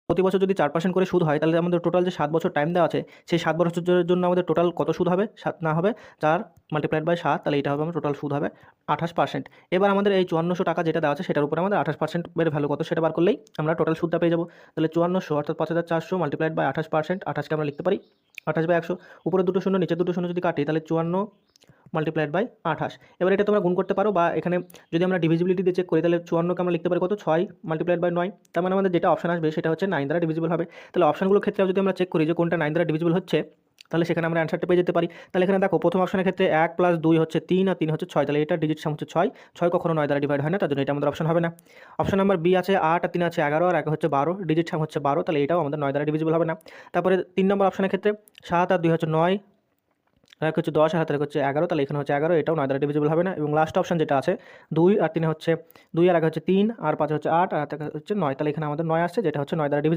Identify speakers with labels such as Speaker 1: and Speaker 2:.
Speaker 1: প্রতি বছর যদি 4% করে সুদ হয়, তাহলে আমাদের টোটাল যে 7 বছর টাইম দেওয়া আছে, সেই 7 বছরের জন্য আমাদের টোটাল কত সুদ হবে? 7 না হবে 4 মাল্টিপ্লাইড বাই 7, তাহলে এটা হবে আমার টোটাল সুদ হবে 28%। এবার আমাদের এই 5400 টাকা যেটা দেওয়া আছে, সেটার উপরে আমাদের 28% এর ভ্যালু কত সেটা বার করলেই আমরা টোটাল সুদটা পেয়ে যাবো। তাহলে 5400 অর্থাৎ 5400 মাল্টিপ্লাইড বাই 28%, 28 কে আমরা লিখতে পারি 28/100। উপরে দুটো শূন্য, নিচের দুটো শূন্য যদি কাটি, তাহলে 54 মাল্টিপ্লাইড বাই 28। এবার এটা তোমরা গুণ করতে পারো, বা এখানে যদি আমরা ডিভিজিবিলিটি দিয়ে চেক করি, তাহলে 54কে আমরা লিখতে পারি কত? 6 মাল্টিপ্লাইড বাই 9। তার মানে আমাদের যেটা অপশন আসবে সেটা হচ্ছে 9 দ্বারা ডিভিজিবল হবে। তাহলে অপশনগুলোর ক্ষেত্রে যদি আমরা চেক করি যে কোনটা 9 দ্বারা ডিভিজিবল হচ্ছে, তাহলে সেখানে আমরা অ্যান্সারটা পেয়ে যেতে পারি। তাহলে এখানে দেখো, প্রথম অপশনের ক্ষেত্রে 1 + 2 হচ্ছে 3 আর 3 হচ্ছে 6, তাহলে এটা ডিজিট সাম হচ্ছে 6। 6 কখনো 9 দ্বারা ডিভাইড হয় না, তার জন্য এটা আমাদের অপশন হবে না। অপশন নাম্বার বি আছে 8 আর 3 আছে 11 আর 1 হচ্ছে 12, ডিজিট সাম হচ্ছে 12, তাহলে এটাও আমাদের 9 দ্বারা ডিভিজিবল হবে না। তারপরে 3 নম্বর অপশনের ক্ষেত্রে 7 আর 2 হচ্ছে 9, আর এক হচ্ছে 10 আর হাতের এক হচ্ছে 11, তাহলে এখানে হচ্ছে 11, এটাও 9 দ্বারা ডিভিজিবল হবে না। এবং লাস্ট অপশন যেটা আছে 2 আর 3 হচ্ছে 2 আর 1 হচ্ছে 3 আর 5 হচ্ছে 8 আর হাতে হচ্ছে 9, তাহলে এখানে আমাদের 9 আসছে, যেটা হচ্ছে 9 দ্বারা ডিভিজিবল।